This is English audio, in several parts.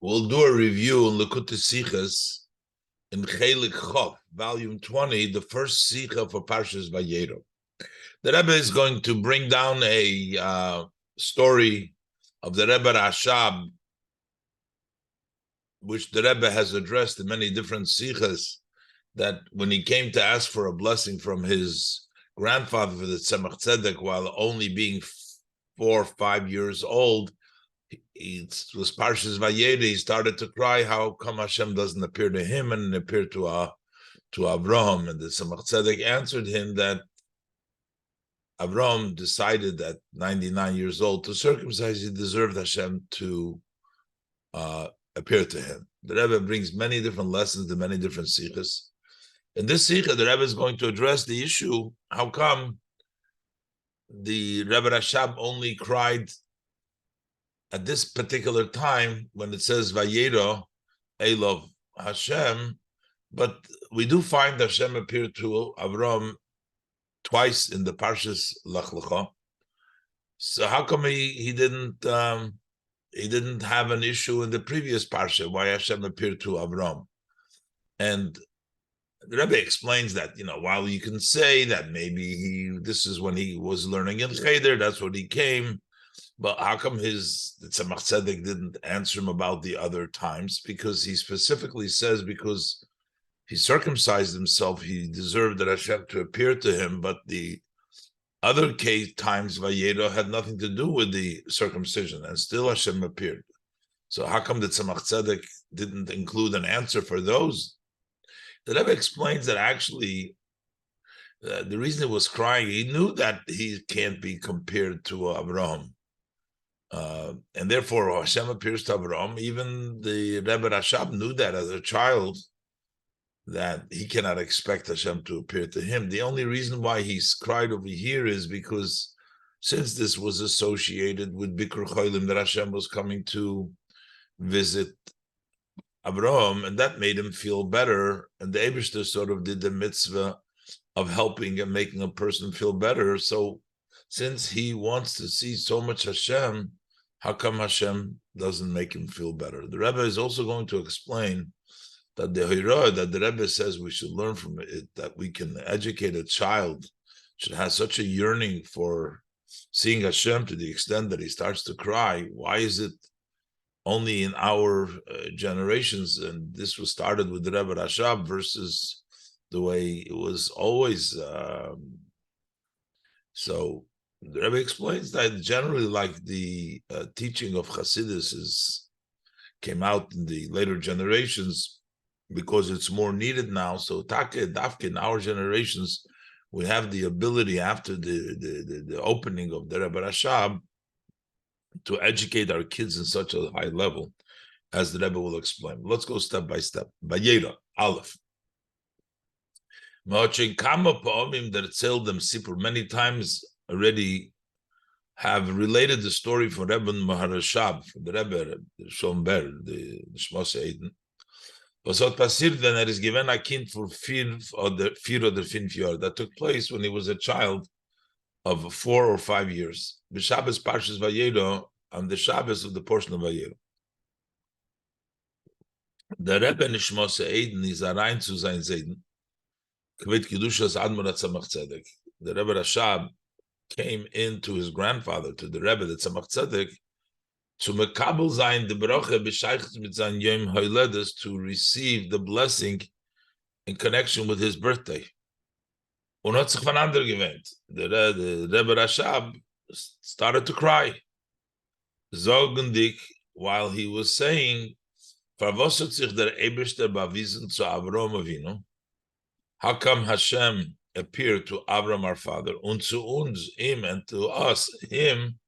We'll do a review in Likutei Sichos in Chelek Chof, volume 20, the first Sicha for Parshas Vayera. The Rebbe is going to bring down a story of the Rebbe Rashab, which the Rebbe has addressed in many different Sichas, that when he came to ask for a blessing from his grandfather for the Tzemach Tzedek, while only being 4 or 5 years old, it was Parshas Vayera. He started to cry, how come Hashem doesn't appear to him and appear to Avraham? And the Tzemach Tzedek answered him that Avraham decided at 99 years old to circumcise. He deserved Hashem to appear to him. The Rebbe brings many different lessons to many different sichas. In this sicha, the Rebbe is going to address the issue: how come the Rebbe Rashab only cried at this particular time when it says Vayera Elov Hashem, but we do find Hashem appeared to Avraham twice in the Parshas Lech Lecha. So how come he didn't have an issue in the previous Parsha? Why Hashem appeared to Avraham? And the Rebbe explains that, while you can say that maybe this is when he was learning in Cheder, that's when he came, but how come the Tzemach Tzedek didn't answer him about the other times? Because he specifically says, because he circumcised himself, he deserved that Hashem to appear to him, but the other times Vayera had nothing to do with the circumcision, and still Hashem appeared. So how come the Tzemach Tzedek didn't include an answer for those? The Rebbe explains that actually the reason he was crying, he knew that he can't be compared to Avraham. And therefore Hashem appears to Avraham. Even the Rebbe Rashab knew that as a child, that he cannot expect Hashem to appear to him. The only reason why he's cried over here is because since this was associated with Bikur Cholim, that Hashem was coming to visit Avraham, and that made him feel better. And the Eibishter sort of did the mitzvah of helping and making a person feel better. So since he wants to see so much Hashem, how come Hashem doesn't make him feel better? The Rebbe is also going to explain that the Vayera that the Rebbe says we should learn from it, that we can educate a child, should have such a yearning for seeing Hashem to the extent that he starts to cry. Why is it only in our generations? And this was started with the Rebbe Rashab versus the way it was always. So the Rebbe explains that generally, like the teaching of Chassidus came out in the later generations, because it's more needed now. So Dafke in our generations, we have the ability after the opening of the Rebbe Rashab to educate our kids in such a high level, as the Rebbe will explain. Let's go step by step. Vayera, Aleph. Many times already have related the story for Rebbe Maharashab, for the Rebbe Shomber, the Shmos Eiden. Was hat passiert, when is given a kind for 4 or 5 years. That took place when he was a child of 4 or 5 years. The Shabbos Parshas Vayera, on the Shabbos of the portion of Vayera. The Rebbe Nishmos Eiden is rein zu sein Seiden. Kvit Kedushas Admor Tzemach Tzedek. The Rebbe Rashab came into his grandfather, to the Rebbe, the Tzemach Tzedek, to mekabel sein de broche bescheichtes mit sein yom holedes, to receive the blessing in connection with his birthday. Und hat sich von ander gewöhnt. The Rebbe Rashab started to cry. Sorgendig, while he was saying, "Verwas hat sich der Eibishter bewiesen zu Avraham Avinu? How come Hashem appeared to Avraham our father, und zu uns, him, and to us, him,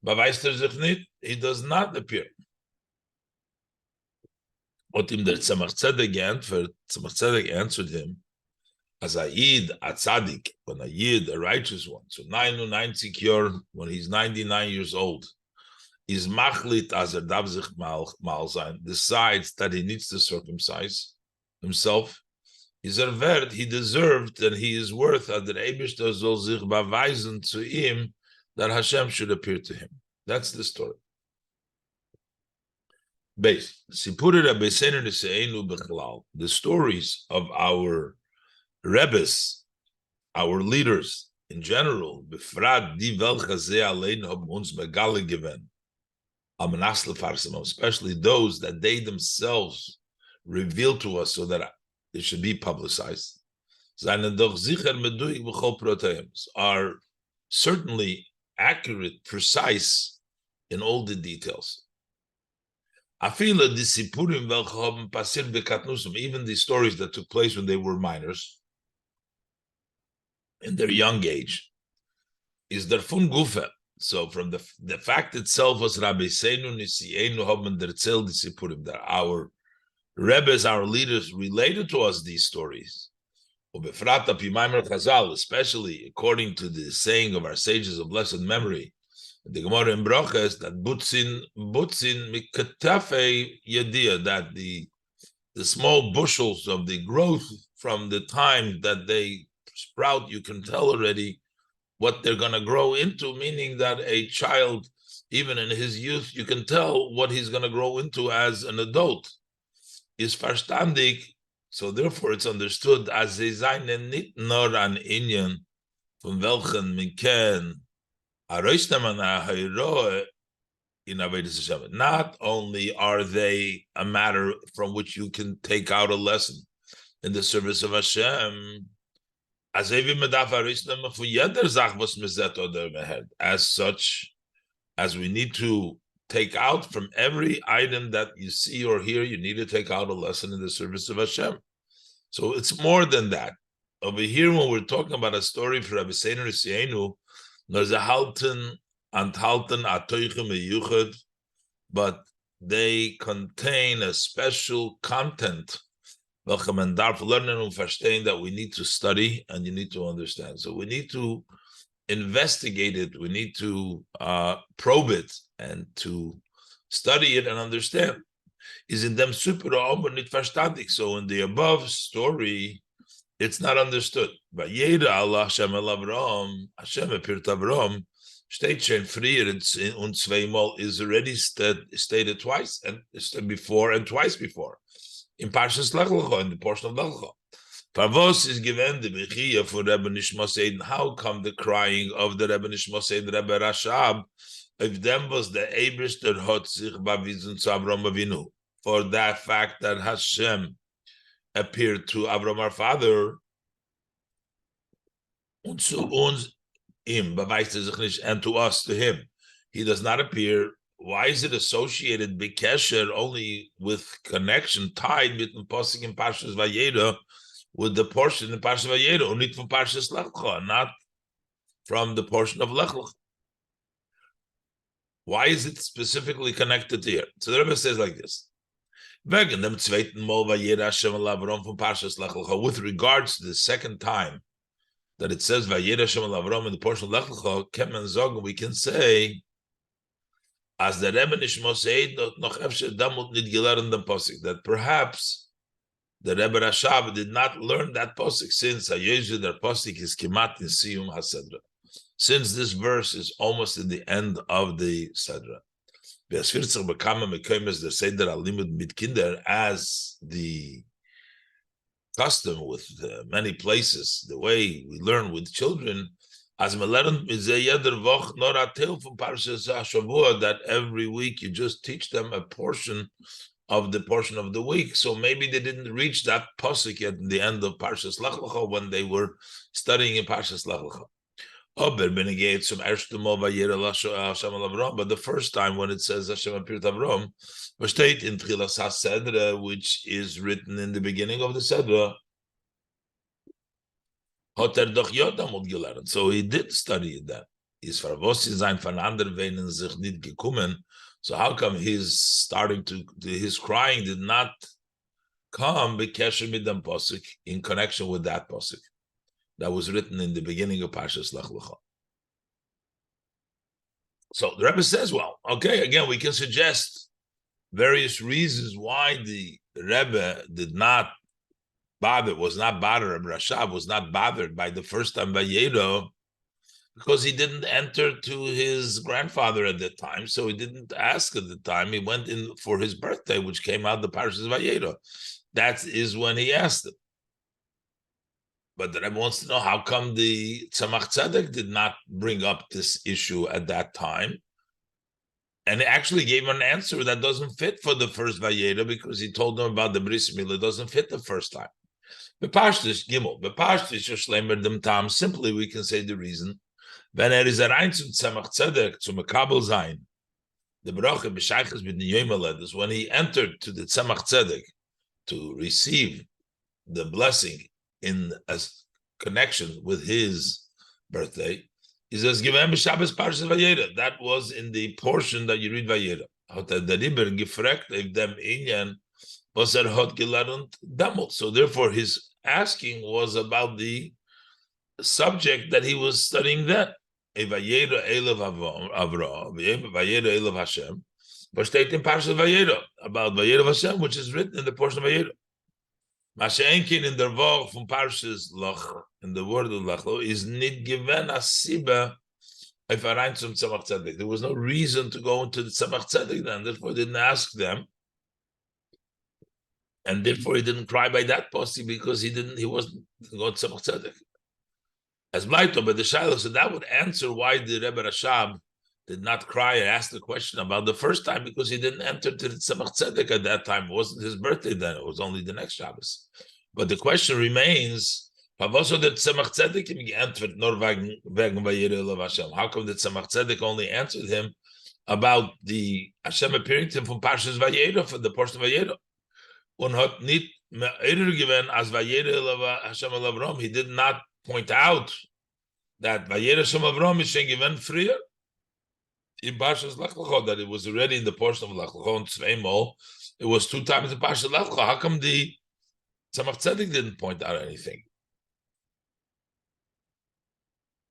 beweist sich nicht? He does not appear." Und ihm der Tzemach Tzedek answered him, as a Yid, a Tzadik, when a Yid, a righteous one, so 99 years, when he's 99 years old, is machlit as darf sich mal sein, decides that he needs to circumcise himself, is wert, he deserved, and he is worth, that der Eibishter soll sich beweisen zu ihm, that Hashem should appear to him. That's the story. Base. The stories of our Rebbes, our leaders in general, especially those that they themselves reveal to us so that it should be publicized, are certainly accurate, precise in all the details. Even the stories that took place when they were minors, in their young age, is der fun gufe. So from the fact itself was Rabbi Seinu Nisienu haben der Zel Disipurim, that our Rebbes, our leaders, related to us these stories. Especially according to the saying of our sages of blessed memory, the Gemara in Broches, that butzin mikatafe yadia, that the small bushels of the growth from the time that they sprout, you can tell already what they're going to grow into, meaning that a child, even in his youth, you can tell what he's going to grow into as an adult. Is verstandig, so therefore it's understood as ze seien nicht nur an Inyan von welchen man kann herausnehmen a Heroe in Avodas Hashem. Not only are they a matter from which you can take out a lesson in the service of Hashem, as such, as we need to take out from every item that you see or hear, you need to take out a lesson in the service of Hashem. So it's more than that. Over here, when we're talking about a story for Rabbi Seinu Sienu, there's a halten atoichem meyuchad, but they contain a special content that we need to study and you need to understand. So we need to investigate it, we need to probe it and to study it and understand. Is in them super nicht verstandig. So in the above story, it's not understood. Vayera Allah Hashem el Avram, Hashem appeared to Avram, steht schon früher und zweimal, is already stated twice, and before and twice before. In Parshas Lech Lecha, in the portion of Lech Lecha. Pavos is given the Bechia for Rebbe Nishmas Eiden. How come the crying of the Rebbe Nishmas Eiden, Rebbe Rashab, if them was the Ebrish der hat sich bavizun zu Avram Avinu, for that fact that Hashem appeared to Avram our father, und zu uns ihm, beweist sich nicht, and to us, to him, he does not appear. Why is it associated Bikesher only with connection tied with the posting in Parshas Vayera, with the portion in Parshas Vayera, only from Parshas Lech Lecha, not from the portion of Lech Lecha? Why is it specifically connected here? So the Rebbe says like this: with regards to the second time that it says Vayera Hashem el Avram in the portion of Lech Lecha, we can say, as the Rebbe Nishmos Eid noch efshe damut nit gelernt den posik, that perhaps the Rebbe Rashab did not learn that posik, since Hayezu der posik is kimat in siyum hasedra, since this verse is almost in the end of the sedra. As the custom with many places, the way we learn with children, as that every week you just teach them a portion of the week. So maybe they didn't reach that pasuk yet in the end of Parshas Lech Lecha when they were studying in Parshas Lech Lecha. But the first time when it says Hashem appeared to Avram, in Tchilas HaSedra, which is written in the beginning of the Sedra, so he did study that. So how come his crying did not come in connection with that pasuk that was written in the beginning of Parshas Lech Lecha? So the Rebbe says, well, okay, again, we can suggest various reasons why the Rebbe was not bothered, Rabbi Rashab was not bothered by the first time Vayera, because he didn't enter to his grandfather at that time, so he didn't ask at the time. He went in for his birthday, which came out the Parshas Vayera. That is when he asked it. But the Rebbe wants to know how come the Tzemach Tzedek did not bring up this issue at that time, and he actually gave him an answer that doesn't fit for the first Vayera because he told them about the Bris Milah. It doesn't fit the first time. Bepashtish Gimel, Bepashtish Shleimer dem Tam. Simply, we can say the reason. Wenn is rein zum Tzemach Tzedek, zum Makabel sein, the Bracha b'shayches with the Yomeled is when he entered to the Tzemach Tzedek to receive the blessing in a connection with his birthday. He says, "Givem b'Shabbos Parshas Vayera." That was in the portion that you read Vayera. Hat der Rebbe gefragt if dem Inyan was hot gelernt damals. So therefore, his asking was about the subject that he was studying then. Vayera Elav Avraham, Vayera Elav Hashem. But state in Parshas Vayera about Vayera Hashem, which is written in the portion of Vayera. Masha'enkin in der Vog from Parshas Lach, in the word of Lachlo, is nit given a siba if I rein zum Tzemach Tzedek. There was no reason to go into the Tzemach Tzedek then, therefore he didn't ask them. And therefore he didn't cry by that posse because he wasn't going to Tzemach Tzedek. As Blaito, but the Shiloh, so that would answer why the Rebbe Rashab did not cry and ask the question about the first time, because he didn't enter to the Tzemach Tzedek at that time. It wasn't his birthday then, it was only the next Shabbos. But the question remains, how come the Tzemach Tzedek only answered him about the Hashem appearing to him from Parshas Vayera, from the portion of Vayera? He did not point out that Vayera Hashem Avram is saying given freer in Parshas Lech Lecha, that it was already in the portion of Lech Lecha and Tzveimol. It was 2 times in Parshas Lech Lecha. How come the Tzemach Tzedek didn't point out anything?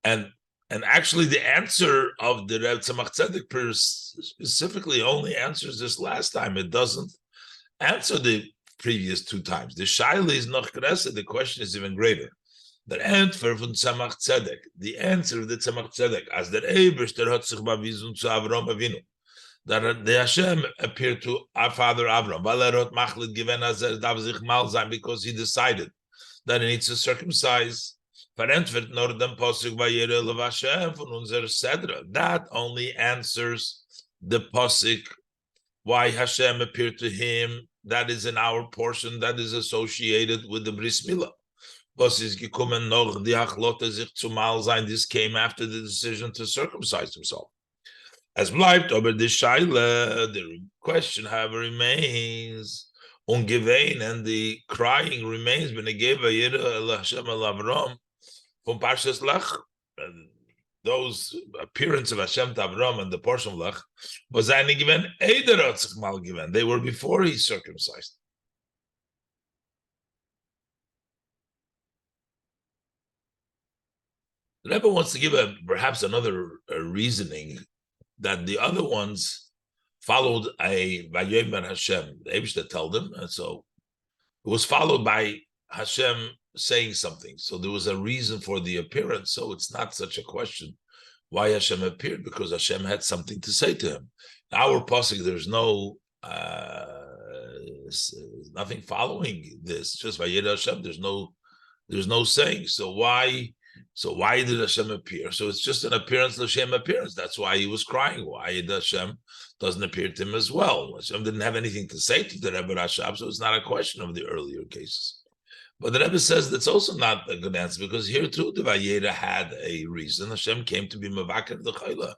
And actually, the answer of the Rebbe Tzemach Tzedek specifically only answers this last time. It doesn't answer the previous 2 times. The Shaila is noch größer. The question is even greater. The answer from Tzemach Tzedek, the answer of the Tzemach Tzedek, as der Eibishter hat sich bewiesen zu Avram Avinu, that the Hashem appeared to our father Avram, weil hat machlit given as darf sich mal sein, because he decided that he needs to circumcise. Verantwortet nur dem Posuk Vayera Elav Hashem von unser Sedra. That only answers the Posuk why Hashem appeared to him. That is in our portion that is associated with the Bris Milah. Was is gekommen noch die Achlote sich zumal sein. This came after the decision to circumcise himself. As bleibt, aber the Shaila, the question, however, remains ungewein, and the crying remains. When he gave Vayera El Hashem El Avram from Parshas Lech, those appearance of Hashem to Avram and the portion of Lech was eine given Eider hat sich mal given. They were before he circumcised. The Rebbe wants to give perhaps another reasoning that the other ones followed a Vayomer Hashem. The Eibishter told them, and so it was followed by Hashem saying something. So there was a reason for the appearance. So it's not such a question why Hashem appeared, because Hashem had something to say to him. In our pasuk, there's no nothing following this. Just Vayera Hashem. There's no saying. So why did Hashem appear? So it's just an appearance, Hashem appearance. That's why he was crying. Why Hashem doesn't appear to him as well? Hashem didn't have anything to say to the Rebbe Rashab, so it's not a question of the earlier cases. But the Rebbe says that's also not a good answer, because here too the Vayera had a reason. Hashem came to be Mavakir the Chayla.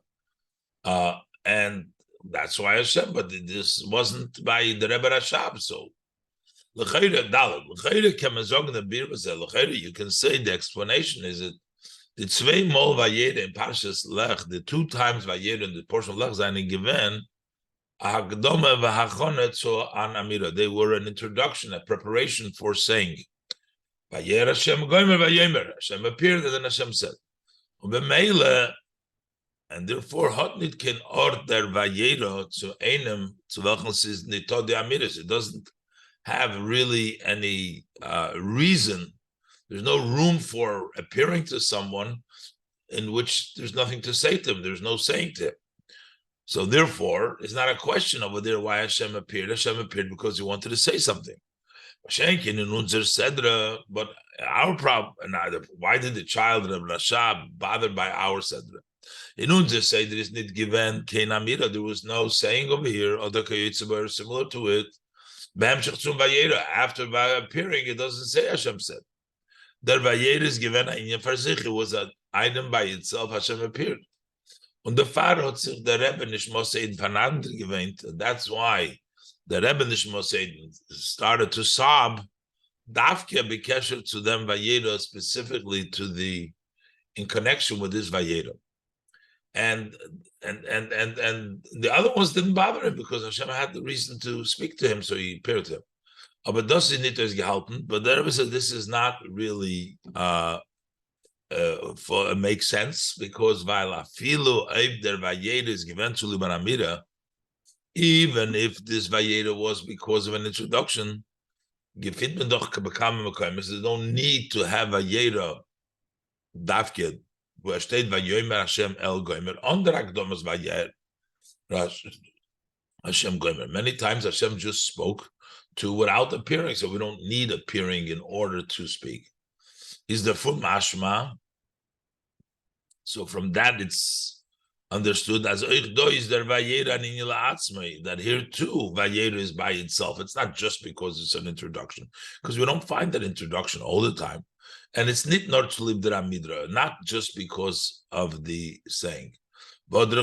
And that's why Hashem, but this wasn't by the Rebbe Rashab. So you can say the explanation is that the Tzvei Mol Vayera in Parshas Lech, the 2 times Vayera in the portion of Lech, seine given Hagdoma v'Hachona to an Amira. They were an introduction, a preparation for saying Vayera Hashem Goymer Vayomer. Hashem appeared, and then Hashem said, and therefore Hotnit can order Vayera to Einem to welchen is Nitod Amiris. It doesn't have really any reason. There's no room for appearing to someone in which there's nothing to say to him. There's no saying to him. So therefore, it's not a question over there why Hashem appeared. Hashem appeared because he wanted to say something. But our problem, why did the child of Rashab bothered by our Sedra? In Unzer say there is not given Kenamira. There was no saying over here, or the similar to it. After appearing, it doesn't say Hashem said. Der Vayera is given in Farzich. It was an item by itself. Hashem appeared. Und der Pfarrer hat sich der Rebbe nicht Moseid vanander gewöhnt. That's why the Rebbe nicht Moseid started to sob. Dafke bekesher to them Vayera, specifically to the in connection with this Vayera. And the other ones didn't bother him because Hashem had the reason to speak to him, so he appeared to him. But das ist nicht gehalten. But the Rebbe said this is not really for makes sense because weil afilu eib der Vayera is given to Libanamira, even if this Vayera was because of an introduction, gefindt man doch bekam mekoyim. They don't need to have Vayera dafked. Where steht Vayomer Hashem El Gomer under Akdomas Vayera Hashem Gomer. Many times Hashem just spoke to without appearing, so we don't need appearing in order to speak. Is the full mashma? So from that it's understood as is there Vayera that here too Vayera is by itself. It's not just because it's an introduction, because we don't find that introduction all the time. And it's not just because of the saying. And then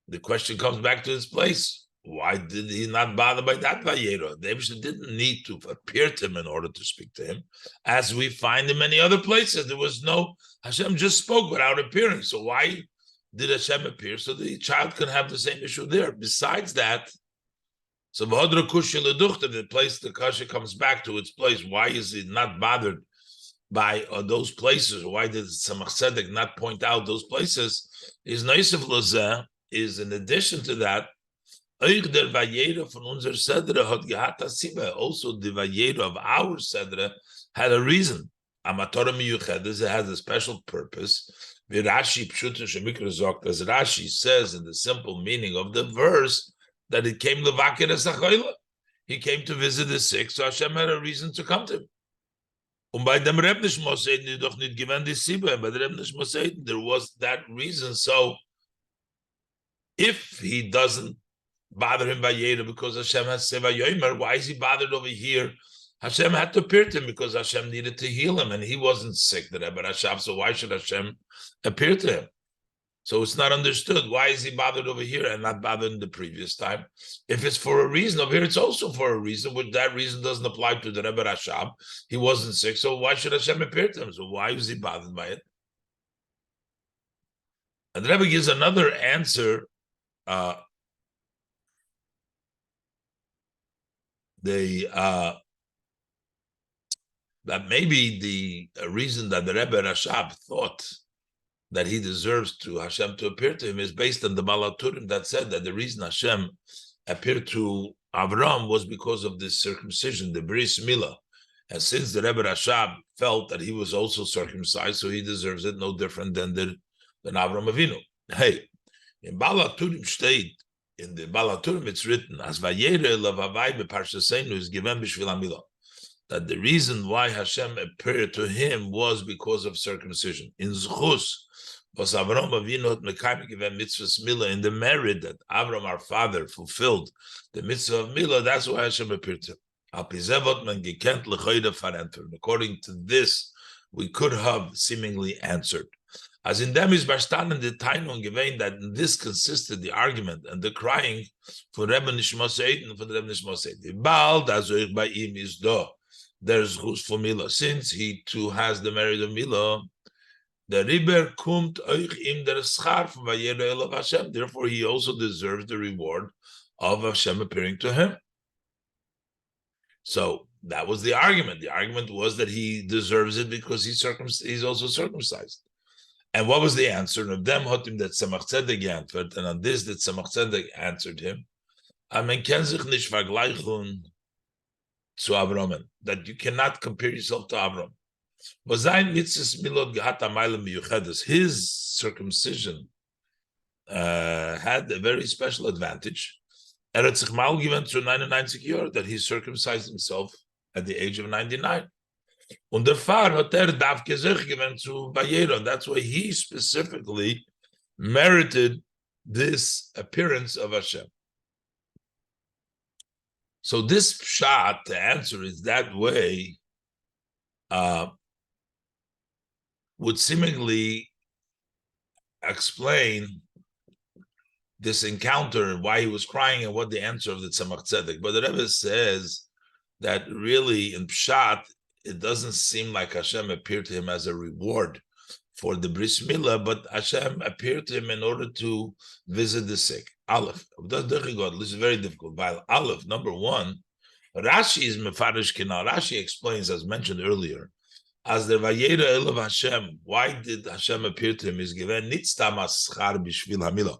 the question comes back to its place. Why did he not bother by that Vayera? The Eibusher didn't need to appear to him in order to speak to him, as we find in many other places. There was no, Hashem just spoke without appearing. So why did Hashem appear? So the child can have the same issue there. Besides that, so the place the kasha comes back to its place. Why is he not bothered by those places? Why did Tzemach Tzedek not point out those places? Is Neisef Lozeh is in addition to that. Also, the Vayera of our Sedra had a reason. It has a special purpose. As Rashi says in the simple meaning of the verse, that it came levakir esachoyle. He came to visit the sick, so Hashem had a reason to come to him. By dem Reb nicht Moseid doch nicht given the Sibbe, but Reb nicht Moseid, there was that reason. So if he doesn't bother him by Yeda because Hashem has Seva Yomer, why is he bothered over here? Hashem had to appear to him because Hashem needed to heal him, and he wasn't sick, the Rebbe Rashab, so why should Hashem appear to him? So it's not understood. Why is he bothered over here and not bothered in the previous time? If it's for a reason over here, it's also for a reason, which that reason doesn't apply to the Rebbe Rashab. He wasn't sick, so why should Hashem appear to him? So why is he bothered by it? And the Rebbe gives another answer. That maybe the reason that the Rebbe Rashab thought that he deserves to Hashem to appear to him is based on the Balaturim that said that the reason Hashem appeared to Avram was because of this circumcision, the Bris Milah. And since the Rebbe Rashab felt that he was also circumcised, so he deserves it no different than Avram Avinu. Hey, in Balaturim state, in the Balaturim it's written, as Vayera lavavai beparshaseinu is given b'shvil hamilah, that the reason why Hashem appeared to him was because of circumcision. In Zchus, was Avram Avinu had mekayim given mitzvahs milah, in the merit that Avram, our father, fulfilled the mitzvah of milah, that's why Hashem appeared to him. According to this, we could have seemingly answered. As in them is Barstan and the Tainun given that in this consisted the argument and the crying for Rebbe Nishmoseid and for the Rebbe Nishmoseid. The Baal Dazoich by him is do. There's who's for Milah. Since he too has the merit of Milah, the Riber kumt euch im der Schar from Vayera Elav Hashem. Therefore, he also deserves the reward of Hashem appearing to him. So that was the argument. The argument was that he deserves it because he's also circumcised. And what was the answer? Of them hotim that Tzemach Tzedek answered, and on this that Tzemach Tzedek answered him, Amen ken sich nicht vergleichen zu Avram, that you cannot compare yourself to Avram. His circumcision had a very special advantage. Eretz Chmal went through 99 years that he circumcised himself at the age of 99. Und der Pfarr hat davke sich gewinnt zu Vayera. That's why he specifically merited this appearance of Hashem. So this shot to answer it that way would seemingly explain this encounter and why he was crying and what the answer of the Tzemach Tzedek. But the Rebbe says that really in Pshat, it doesn't seem like Hashem appeared to him as a reward for the Bris Milah, but Hashem appeared to him in order to visit the sick. Aleph. This is very difficult. While Aleph, number one, Rashi is Mefarish Kinal. Rashi explains, as mentioned earlier, as the Vayera Elav Hashem, why did Hashem appear to him? Is given Nitztam Aschar Bishvil Hamilah.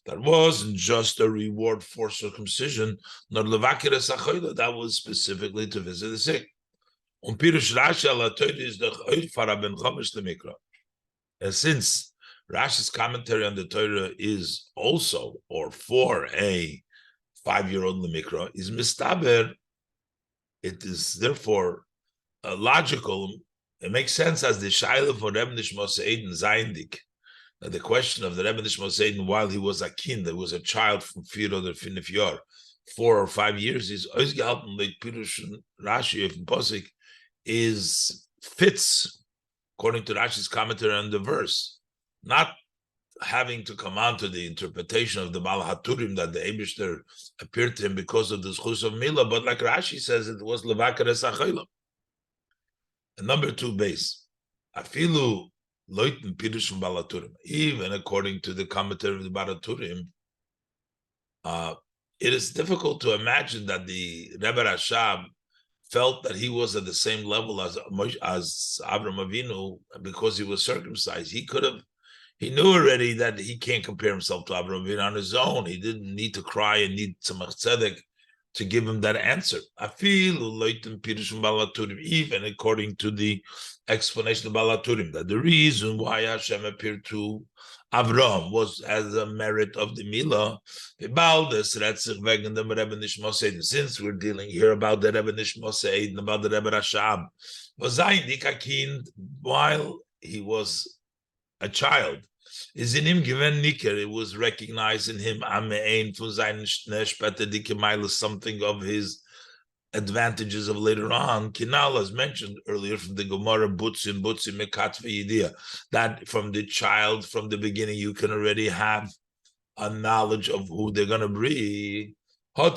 That wasn't just a reward for circumcision, nor Levakir Esachoyla. That was specifically to visit the sick. Und Pirush Rashi ala Torah is the Oifara ben Chomesh Lemikra. And since Rashi's commentary on the Torah is also, or for a 5-year-old Lemikra, is Mistaber, it is therefore logical. It makes sense as the Shaila for Rebbe Nishmos Eiden Zayndik. The question of the Rebbe Nishmos Eiden while he was a kind, there was a child from 4 or 5 years, 4 or 5 years, is ausgehalten like Pirush Rashi of Posik, is fits according to Rashi's commentary on the verse, not having to come on to the interpretation of the Baal Haturim that the Eibishter appeared to him because of the Zchus of Milah, but like Rashi says, it was Levakar Esachayla. And number 2 base, Afilu Loitin Pirush from Baal Haturim, even according to the commentary of the Baal Haturim, it is difficult to imagine that the Rebbe Rashab felt that he was at the same level as Avraham Avinu because he was circumcised. He knew already that he can't compare himself to Avraham Avinu on his own. He didn't need to cry and need Tzemach Tzedek to give him that answer. Even according to the explanation of Baal Haturim, that the reason why Hashem appeared to Avram was as a merit of the Milah. Since we're dealing here about the Rebbe Nishmos Eid and about the Rebbe Rashab, while he was a child, is in him given niker. It was recognized in him something of his advantages of later on. Kinal, as mentioned earlier from the Gemara, Butzi Mekat V'Yidia, that from the child, from the beginning, you can already have a knowledge of who they're going to be. So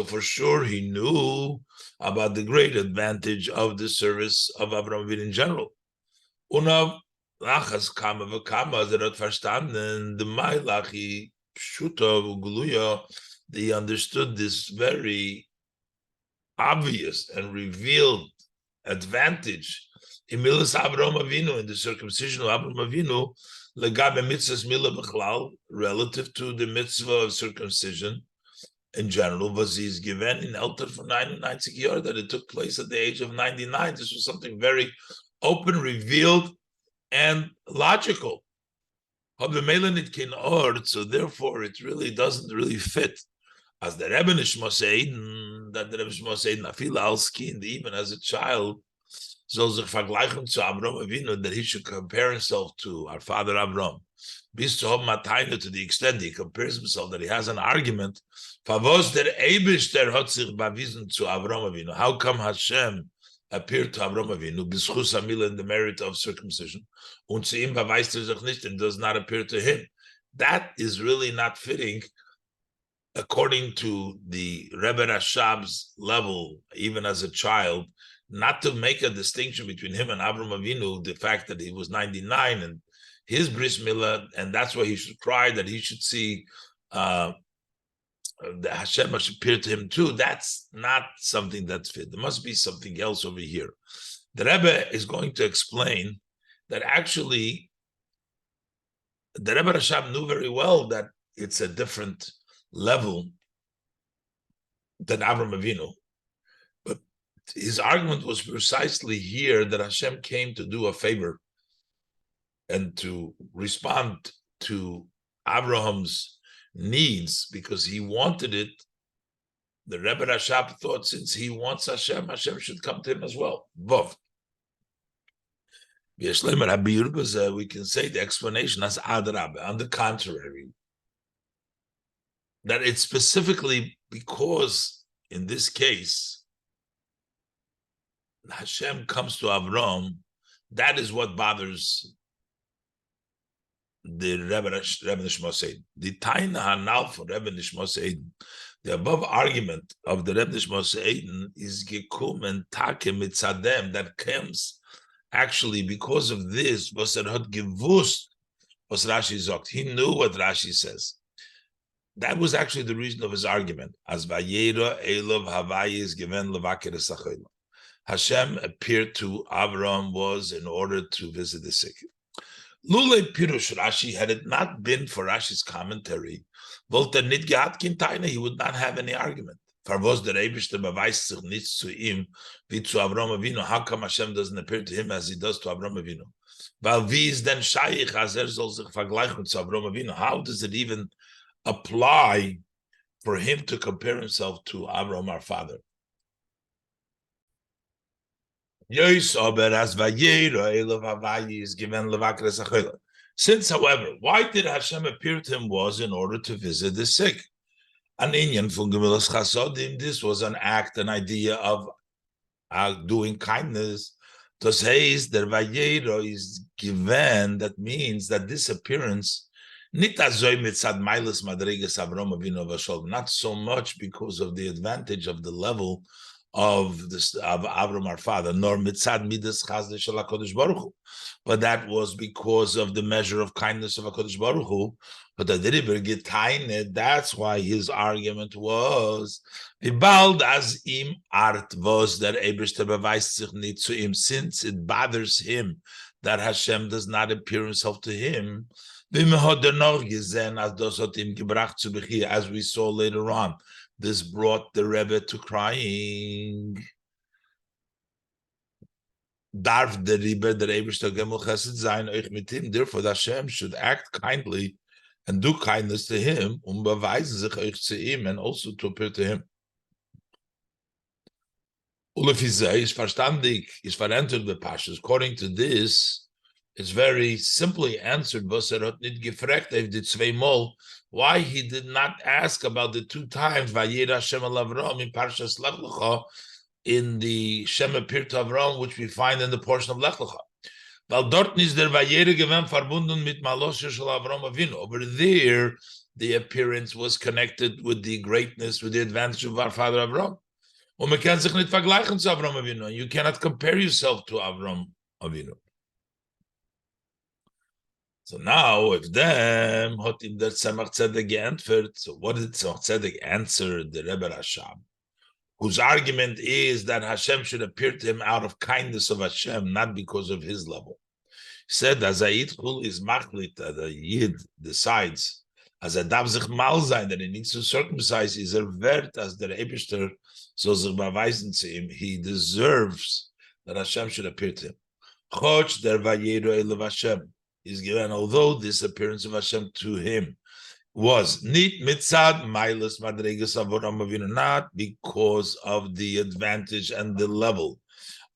for sure, he knew about the great advantage of the service of Avraham Avinu in general. Lachas kama v'kama, that verstanden, the Mailachi Pshuta Ugluya, they understood this very obvious and revealed advantage in Milas Avraham Avinu, in the circumcision of Avraham Avinu, legabe mitzvahs milah b'chlal, relative to the mitzvah of circumcision in general, was he's given in Elter for 99 years, that it took place at the age of 99. This was something very open, revealed, and logical. So therefore, it really doesn't really fit. As the Rebbe Nishmos Eiden, that the Rebbe Nishmos Eiden, afila als kind, even as a child, soll sich vergleichen zu Avraham Avinu, that he should compare himself to our father Avraham. Bis zu haben Mateine, to the extent he compares himself, that he has an argument. Favos der Eibishter hat sich bewiesen zu Avraham Avinu. How come Hashem appeared to Avraham Avinu, b'schus hamila, in the merit of circumcision, und zu ihm beweist sich nicht, and does not appear to him? That is really not fitting, according to the Rebbe Rashab's level, even as a child, not to make a distinction between him and Avraham Avinu, the fact that he was 99 and his bris milah, and that's why he should cry, that he should see the Hashem must appear to him too. That's not something that's fit. There must be something else over here. The Rebbe is going to explain that actually the Rebbe Rashab knew very well that it's a different level than Avram Avinu. But his argument was precisely here that Hashem came to do a favor and to respond to Abraham's needs because he wanted it. The Rebbe Rashab thought since he wants Hashem, Hashem should come to him as well. Both. We can say the explanation as Adrab. On the contrary, that it's specifically because in this case, Hashem comes to Avram, that is what bothers the Rebbe Nishma Seid. The Taina Hanal for Rebbe Nishma Seid, the above argument of the Rebbe Nishma Seid is Gekum and Take Mitzadem that comes actually because of this, was hat gewusst, was Rashi sagt. He knew what Rashi says. That was actually the reason of his argument. As Vayera Elov Havai is given Levaker Esachayla. Hashem appeared to Avram was in order to visit the sick. Lule Pirush Rashi, had it not been for Rashi's commentary, Volta nit gehat kintaina, he would not have any argument. Farvos der Eibishter beweist sich nichts zu ihm wie zu Avram Avinu. How come Hashem doesn't appear to him as he does to Avram Avinu? Weil wie ist denn Shaykh, as soll sich vergleichen zu Avram Avinu? How does it even apply for him to compare himself to Avram, our father? Since, however, why did Hashem appear to him was in order to visit the sick. An inyan from Gemilas Chasodim, this was an act, an idea of doing kindness. To say is that Vayera is given, that means that this appearance, not so much because of the advantage of the level of this of Avram our father, nor mitzad midas chazde shel HaKadosh Baruch Hu, but that was because of the measure of kindness of HaKadosh Baruch Hu. But the deriber getaine, that's why his argument was vibald as im art was that Eibishter beweist sich nicht zu ihm, since it bothers him that Hashem does not appear himself to him. As we saw later on, this brought the Rebbe to crying. Darf the Rebbe der Eibishter gemel chesed sein euch mit him. Therefore, the Hashem should act kindly and do kindness to him, beweisen sich euch zu ihm, and also to appear to him. Ulefizeh is verstandig, is verentered the pashas. According to this, it's very simply answered. Was hat nicht gefragt auf die zweimal, why he did not ask about the two times Vayera Hashem al Avram in Parshas Lech Lecha, in the Shem appeared to Avram, which we find in the portion of Lech Lecha. Weil dort ist der Vayera gewesen verbunden mit Maloshe shel Avram Avinu. Over there, the appearance was connected with the greatness, with the advantage of our father Avram. Und man kann sich nicht vergleichen zu Avram Avinu. You cannot compare yourself to Avram Avinu. So now, if them hat ihm der Tzemach Tzedek geantwortet, so what did Tzemach Tzedek answer the Rebbe Rashab, whose argument is that Hashem should appear to him out of kindness of Hashem, not because of his level. He said, as a Yidchul is machlit, that a Yid decides, as a Dav sich mal sein, that he needs to circumcise, is wert, as der Eibishter soll sich beweisen zu ihm, he deserves that Hashem should appear to him. Choch der Vayera Elav Hashem is given, although this appearance of Hashem to him was nit mitzad mailas madregas Avram Avinu, not because of the advantage and the level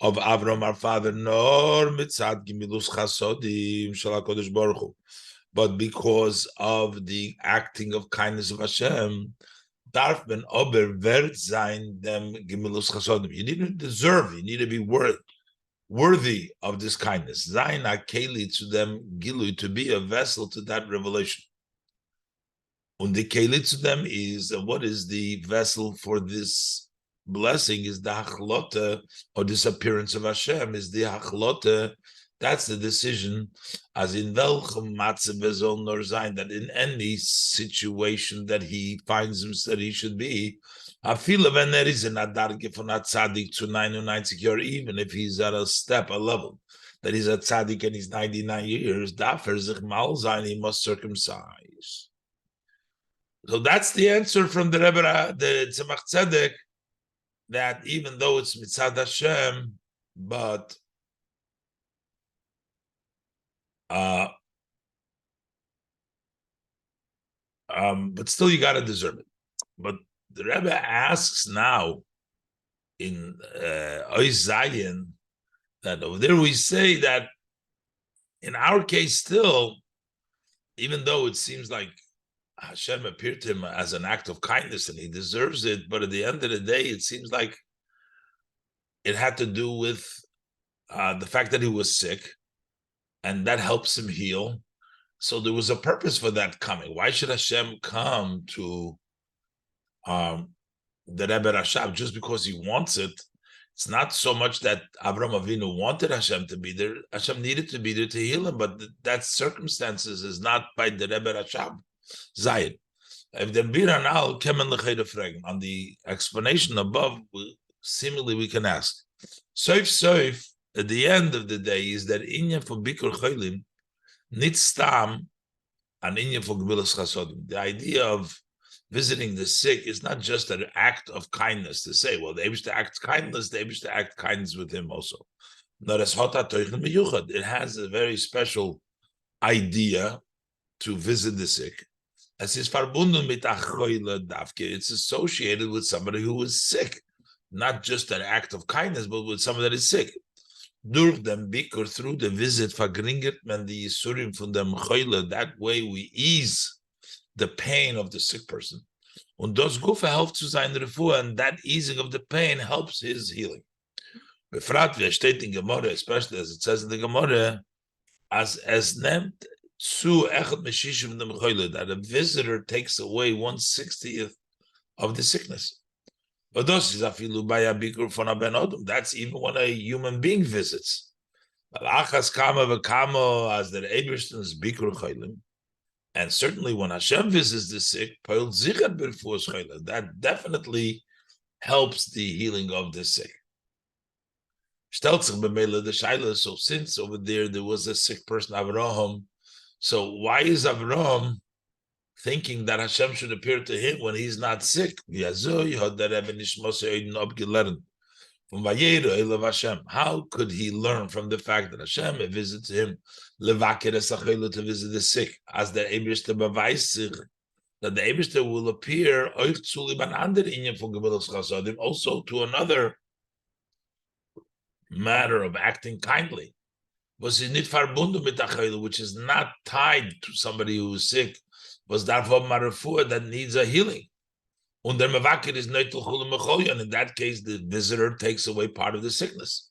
of Avram our father, nor mitzad gimilus chasodim shel HaKadosh Baruch Hu, but because of the acting of kindness of Hashem. Darf ben ober wert sein dem gimilus chasodim. You need to deserve, you need to be worthy of this kindness. Zayin akeli to them gilui, to be a vessel to that revelation. And the keli to them is, what is the vessel for this blessing? Is the hachlota, or disappearance of Hashem, is the hachlota. That's the decision, as in welchem matze bezol nor zayin, that in any situation that he finds himself that he should be, even if he's at a step, a level, that he's a tzaddik and he's 99 years, he must circumcise. So that's the answer from the Rebbe, the Tzemach Tzedek, that even though it's Mitzad Hashem, but still you got to deserve it. But the Rebbe asks now in Ois Zayin that over there we say that in our case still, even though it seems like Hashem appeared to him as an act of kindness and he deserves it, but at the end of the day, it seems like it had to do with the fact that he was sick, and that helps him heal. So there was a purpose for that coming. Why should Hashem come to the Rebbe Rashab just because he wants it? It's not so much that Avraham Avinu wanted Hashem to be there. Hashem needed to be there to heal him, but that circumstances is not by the Rebbe Rashab. Zayin. If the Biranal kemen l'chayda on the explanation above, seemingly we can ask. Soif, at the end of the day, is that inyan for Bikur Chaylim, nit stam, an inyan for Gebilas Chasodim. The idea of visiting the sick is not just an act of kindness to say, well, they wish to act kindness, they wish to act kindness with him also. It has a very special idea to visit the sick. It's associated with somebody who is sick, not just an act of kindness, but with somebody that is sick. Through the visit, that way we ease the pain of the sick person. And das Gufa helps to sein Refuah, and that easing of the pain helps his healing. Especially as it says in the Gemara, as named that a visitor takes away 1/60th of the sickness. That's even when a human being visits. And certainly when Hashem visits the sick, that definitely helps the healing of the sick. So since over there was a sick person, Avraham, so why is Avraham thinking that Hashem should appear to him when he's not sick? From Vayera, how could he learn from the fact that Hashem visits him to visit the sick, as the Eibishter beweist that the Eibishter will appear also to another matter of acting kindly, which is not tied to somebody who is sick, that needs a healing. And in that case, the visitor takes away part of the sickness.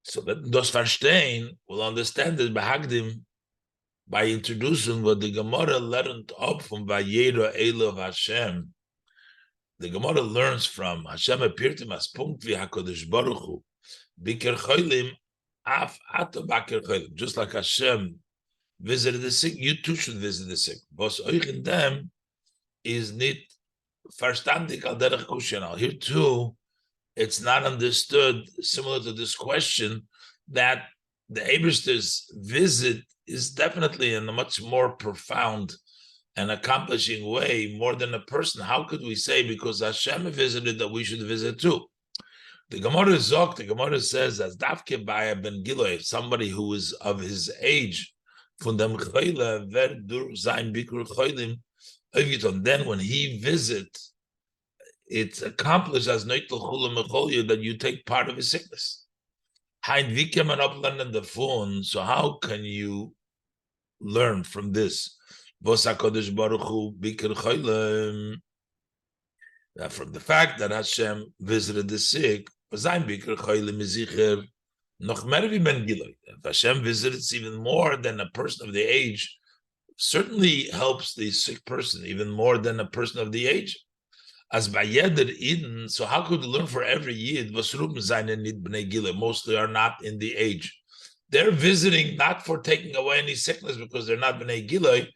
So that those verstehen will understand this by introducing what the Gemara learned up from Vayera Elov Hashem. The Gemara learns from Hashem appeared to him as Punkt v'Hakadosh Baruch Hu Biker Cholim Af Ato Baker Cholim. Just like Hashem visited the sick, you too should visit the sick. Was euch in them is nicht verstandig al derech kushanal. Here too, it's not understood, similar to this question, that the Eibishter's visit is definitely in a much more profound and accomplishing way, more than a person. How could we say because Hashem visited that we should visit too? The Gemara says, as Davke Baya ben Giloy, somebody who is of his age, then when he visits, it's accomplished as that you take part of his sickness. So how can you learn from this? From the fact that Hashem visited the sick, if Hashem visits even more than a person of the age, certainly helps the sick person even more than a person of the age. As by Yeder Eden, so how could you learn for every Yid? Mostly are not in the age. They're visiting not for taking away any sickness because they're not Bnei Giloi,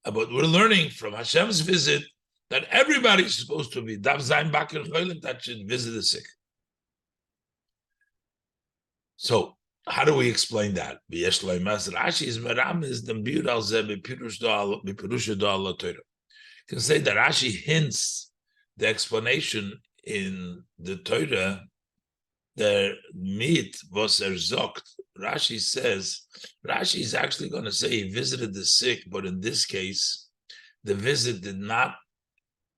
but we're learning from Hashem's visit that everybody is supposed to be Dav Zayin Bakir Cholim that should visit the sick. So How do we explain that? Rashi is meramis the beauty al zeh b'pirusha do Torah. Can say that Rashi hints the explanation in the Torah. The meat was zokt. Rashi says, Rashi is actually going to say he visited the sick, but in this case, the visit did not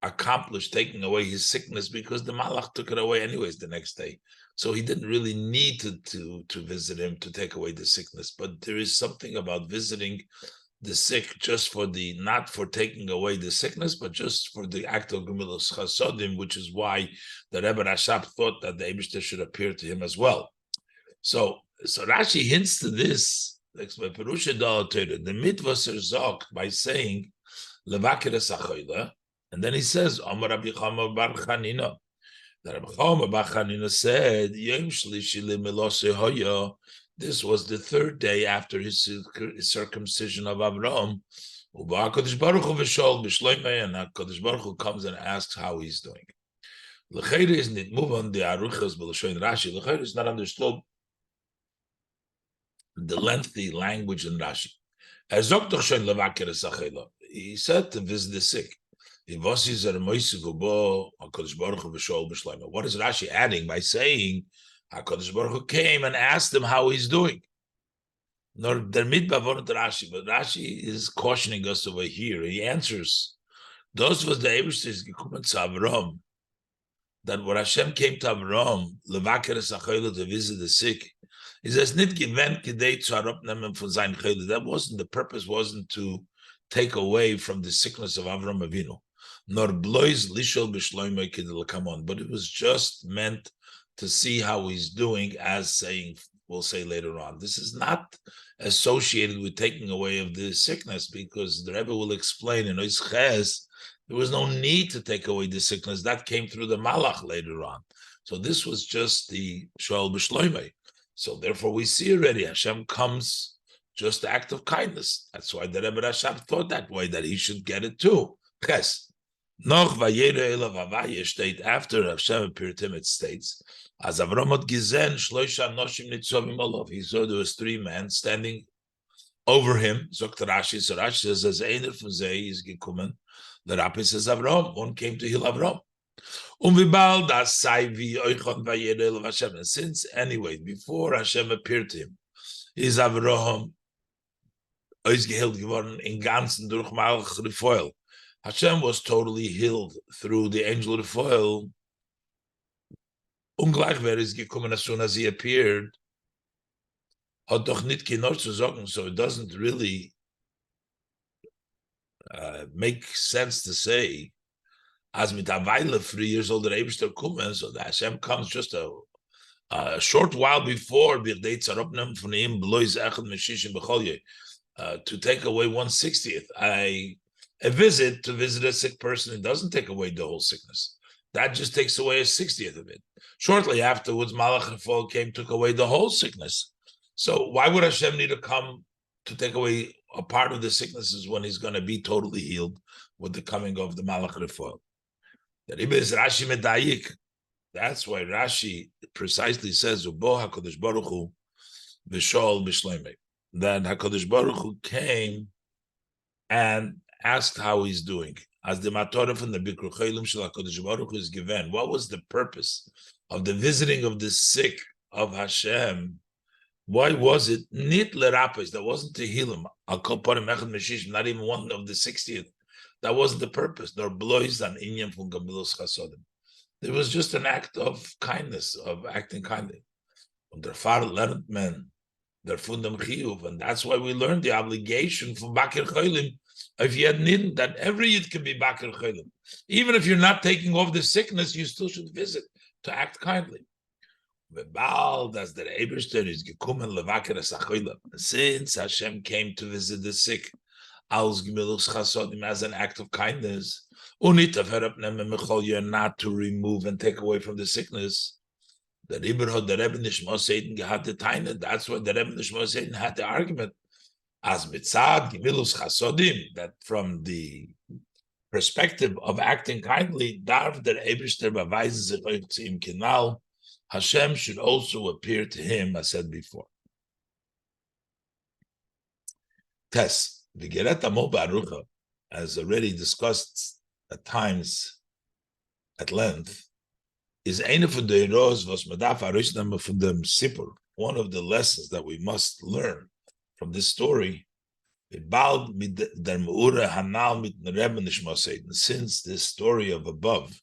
accomplish taking away his sickness because the malach took it away anyways the next day. So he didn't really need to visit him to take away the sickness. But there is something about visiting the sick just for the, not for taking away the sickness, but just for the act of Gemilas Chasodim, which is why the Rebbe Rashab thought that the Eibishter should appear to him as well. So Rashi hints to this, the mitzvah zok by saying, Levakir Sachoila, and then he says, Amar Rabbi Chaim Bar Chanina. That Rabbi Chaim Bar Chanina said, Yom Shlishi Lemilose Hoya. This was the third day after his circumcision of Avraham. And HaKadosh Baruch Hu comes and asks how he's doing. L'cheira is not move on the aruchas b'lashoin Rashi. L'cheira is not understood the lengthy language in Rashi. He said to visit the sick. What is Rashi adding by saying HaKadosh Baruch Hu came and asked him how he's doing? Nor der mitbavon Rashi, but Rashi is cautioning us over here. He answers, "Those was the Eibishter gekommen zu Avram, that when Hashem came to Avram, levaker sachayla to visit the sick, he says nit given kedei zu arabnemen von sein chayla. That wasn't the purpose. Wasn't to take away from the sickness of Avram Avinu, nor blois lishol b'shloimei kedei come on. But it was just meant to see how he's doing, as saying, we'll say later on. This is not associated with taking away of the sickness, because the Rebbe will explain in Oisches, there was no need to take away the sickness. That came through the Malach later on. So this was just the Shoel B'Shloimei. So therefore we see already Hashem comes just the act of kindness. That's why the Rebbe Rashab thought that way, that he should get it too. Ches. Noch Vayera elav Havaya state, after Hashem appeared to him, it states, as Avram had gizen shloisha noshim nitzovim olav. He saw there was 3 men standing over him. Zokt Rashi. So Rashi says, as einer von zei is gekommen, the Rabbi says Avram. One came to heal Avram. Vibal das sei vi oichon Vayera elav Hashem. And since anyway, before Hashem appeared to him, is Avram ausgeheilt geworden in ganzen durch Malach Refoil. Hashem was totally healed through the angel of the foil. Ungleich is gekommen as soon as he appeared. Hat doch nicht kinor zu sagen, so it doesn't really make sense to say, as mit a Weile 3 years old, the Eibishter kommen, so that Hashem comes just a short while before to take away 1/60th. A visit to visit a sick person, it doesn't take away the whole sickness. That just takes away a 60th of it. Shortly afterwards, Malach Rafal came, took away the whole sickness. So why would Hashem need to come to take away a part of the sicknesses when he's going to be totally healed with the coming of the Malach Rafal? The Rebbe is Rashi Medayik. That's why Rashi precisely says, Ubo HaKadosh Baruch Hu v'shol b'shleimei. Then HaKadosh Baruch Hu came and asked how he's doing. As the Matorah from the Bikru Chaylim Shel HaKadosh Baruch Hu is given, what was the purpose of the visiting of the sick of Hashem? Why was it nit lerapes? That wasn't to heal him. Al kol parim echad meshish, not even one of the 60th. That wasn't the purpose. Nor blois an inyan from Gemilos Chasodim. It was just an act of kindness, of acting kindly. Und der Pfarrer lernt man der Fundam Chiyuv, and that's why we learned the obligation from Bakir Chaylim. If you had nidden, that every yid can be Bakir Chaylim. Even if you're not taking off the sickness, you still should visit to act kindly. Since Hashem came to visit the sick, as an act of kindness, not to remove and take away from the sickness. The Rebbe Nishma Satan had the time. That's why the Rebbe Nishma Satan had the argument as mitzad gemilus chasodim, that from the perspective of acting kindly, darf der Eibishter beweisen sich euch zu ihm kinal. Hashem should also appear to him, as said before. Tes, V'gereta mo ba'arucha, as already discussed at times at length, is eine von der Eros, was man darf herausnehmen von dem Sipur. One of the lessons that we must learn from this story, since this story of above,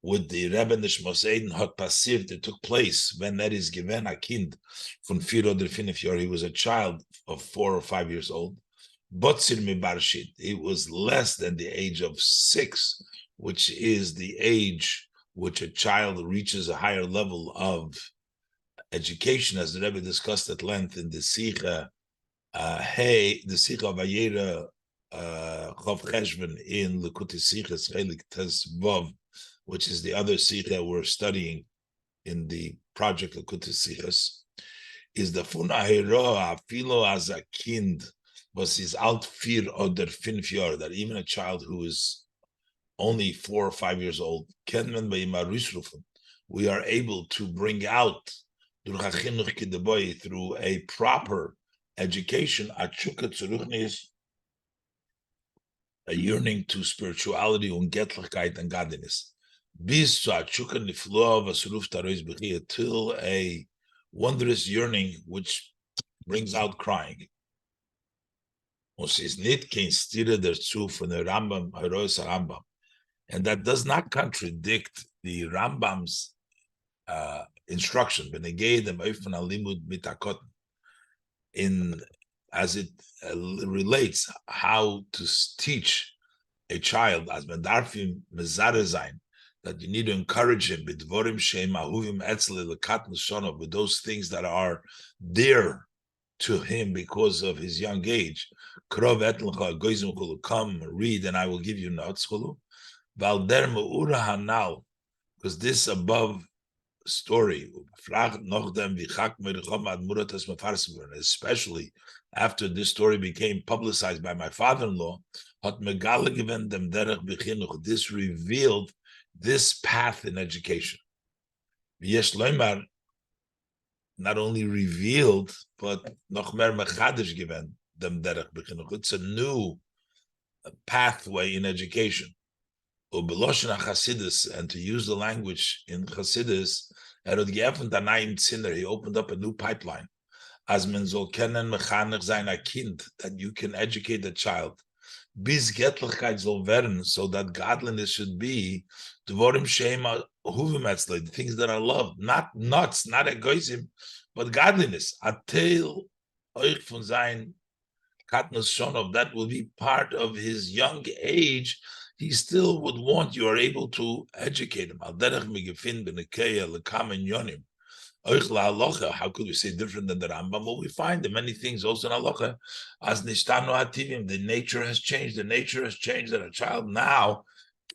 with the Rebbe Nishmos Eden had passiert, it took place when that is given a kind from 4 oder 5 years, he was a child of 4 or 5 years old. Botzir mibarshit, it was less than the age of 6, which is the age which a child reaches a higher level of education, as the Rebbe discussed at length in the Sikha, the Sikha of Vayera, Chav Cheshvan in Lekuti Sichas Chelek Tes Vav, which is the other Sikha we're studying in the project Lekuti Sichas, is the Funa Hero Afilo as a kind was his alt 4 oder 5 Jahre, that even a child who is only 4 or 5 years old, we are able to bring out through a proper education, a yearning to spirituality and Gettlichkeit and godliness. Till a wondrous yearning which brings out crying. And that does not contradict the Rambam's instruction in as it relates how to teach a child as medarfim mezarezain, that you need to encourage him with those things that are dear to him because of his young age. Come, read, and I will give you notes. Because this above story, especially after this story became publicized by my father-in-law, this revealed this path in education. Not only revealed, but noch mehr mechadish given dem derech b'chinuch. It's a new pathway in education. Ubeloshen Chassidus, and to use the language in Chassidus, he opened up a new pipeline. As men soll kennen mechanech sein a kind, that you can educate the child. Bis Gettlichkeit soll werden, so that godliness should be dvorim shema huvimetzle, the things that are loved, not nuts, not egoism, but godliness. Atel euch von sein katnus shonov, that will be part of his young age. He still would want you are able to educate him. Al derech migefin benekeya lekamen yonim. How could we say different than the Rambam? Well, we find the many things also in halacha. As nishtanu hativim, the nature has changed. The nature has changed that a child now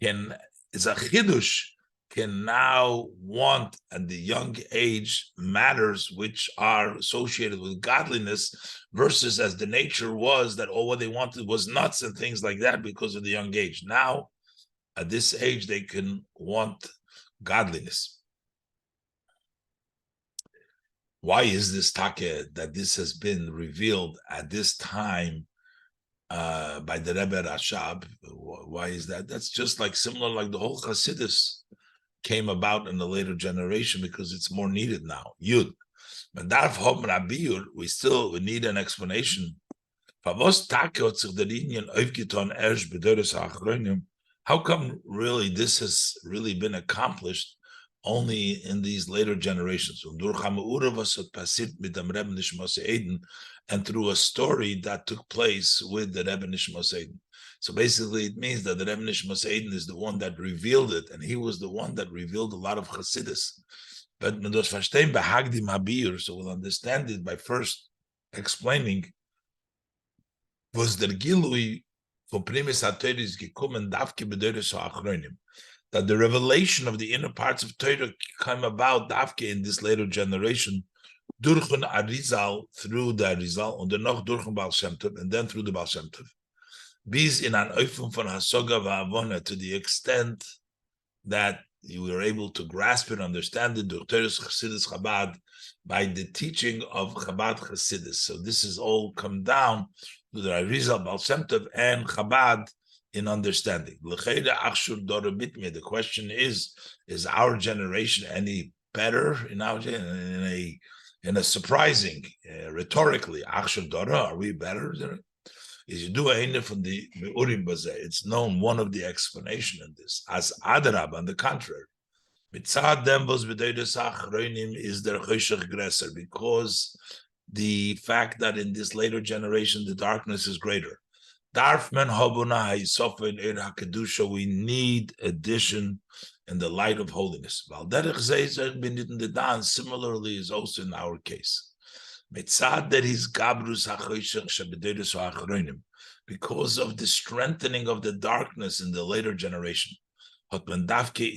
is a chidush, can now want at the young age matters which are associated with godliness, versus as the nature was that all what they wanted was nuts and things like that because of the young age. Now, at this age, they can want godliness. Why is this take that this has been revealed at this time by the Rebbe Rashab? Why is that? That's just like similar, like the whole Chassidus came about in the later generation because it's more needed now. Yud. But darf haben Rabbi, we need an explanation. How come really this has really been accomplished only in these later generations? And through a story that took place with the Rebbe Nishmos Eden. So basically, it means that the Rebbe Nishmos Eden is the one that revealed it, and he was the one that revealed a lot of Chassidus. But so we'll understand it by first explaining was der Gilui von Primis HaTorah is gekommen davke b'deres ha'achronim, that the revelation of the inner parts of Torah came about davke in this later generation, durchun Arizal, through the Arizal, und dann noch durchun Baal Shem Tov, and then through the Baal Shem Tov. Bis in an Eufung von Hasoga va'avona, to the extent that you were able to grasp and understand it, durch Torah's Chassidus Chabad, by the teaching of Chabad Chassidus. So this has all come down the Arizal, Baal Shem Tov, and Chabad in understanding. The question is our generation any better in our in a surprising, rhetorically, Achshur Dora, are we better? Is you do a from the Urim Bazeh. It's known one of the explanation in this as Adarab, on the contrary. Mitzad dem was b'deides achronim is der choshech gresser, because the fact that in this later generation the darkness is greater. Darf men habuna ha'yisofa in er hakedusha. We need addition in the light of holiness. Similarly is also in our case. Mitzad that his gabrus hachoshech sheb'deides achronim, because of the strengthening of the darkness in the later generation. So dafke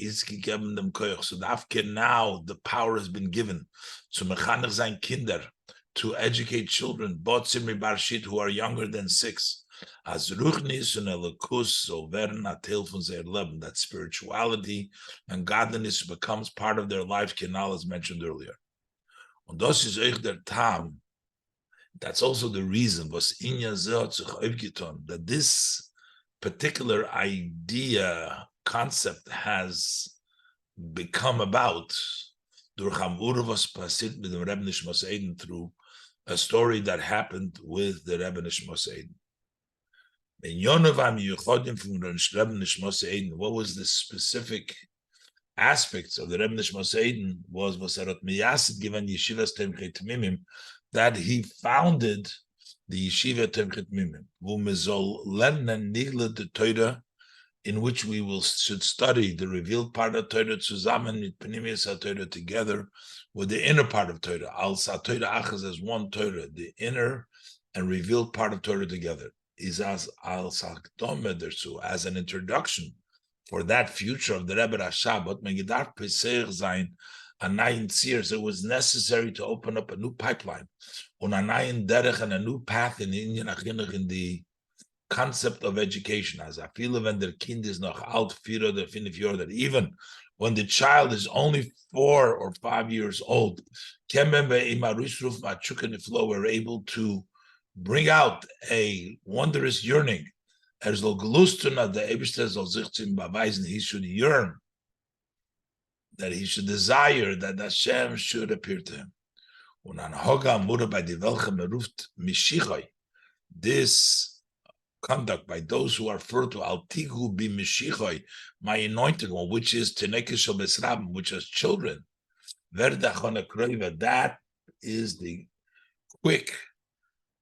now the power has been given to mechanech sein Kinder, to educate children, who are younger than 6. As ruchnis and elikus so werden atel von their leben, that spirituality and godliness becomes part of their life, Kenal as mentioned earlier. Und das ist euch der Tam. That's also the reason was that this particular idea, concept has become about through a story that happened with the Rebbe Nishmos Eden. What was the specific aspects of the Rebbe Nishmos Eden was given Yeshivas Temchet Mimim, that he founded the Yeshiva Temchet Mimim, wo me soll lernen nigle de Torah, in which we should study the revealed part of Torah zusammen mit Pnimius HaTorah, together with the inner part of Torah. Al Torah achas as one Torah, the inner and revealed part of Torah together. Is as al Sakdome derzu, as an introduction for that future of the Rebbe Rasha. But Megidar Pesach Zayin Anayin Tzir, it was necessary to open up a new pipeline, on Anayin Derech, and a new path in the concept of education. As I feel when their kind is noch alt, that even when the child is only 4 or 5 years old, we're able to bring out a wondrous yearning. He should yearn, that he should desire that Hashem should appear to him. This conduct by those who are referred to Altigu bi Mishichoi, my anointed one, which is Tenekes Besrabim, which is children. That is the quick,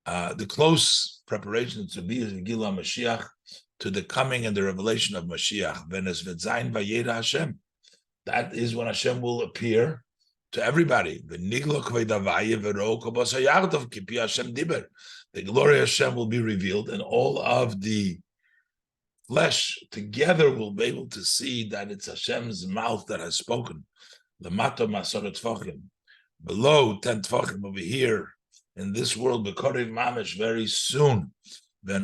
the close preparation to be Gila Mashiach, to the coming and the revelation of Mashiach. Vayera Hashem. That is when Hashem will appear to everybody. The glory of Hashem will be revealed, and all of the flesh together will be able to see that it's Hashem's mouth that has spoken. Below 10 tefachim over here in this world, B'korev Mamish, very soon, when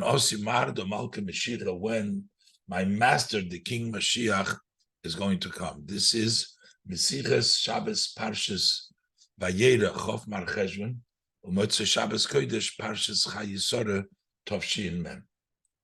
my master, the King Mashiach, is going to come. This is Mesiches Shabbos Parshas Vayera Chof Mar Cheshvan, Umotzei Shabbos Kodesh Parshas Chayisora Tovshin Mem.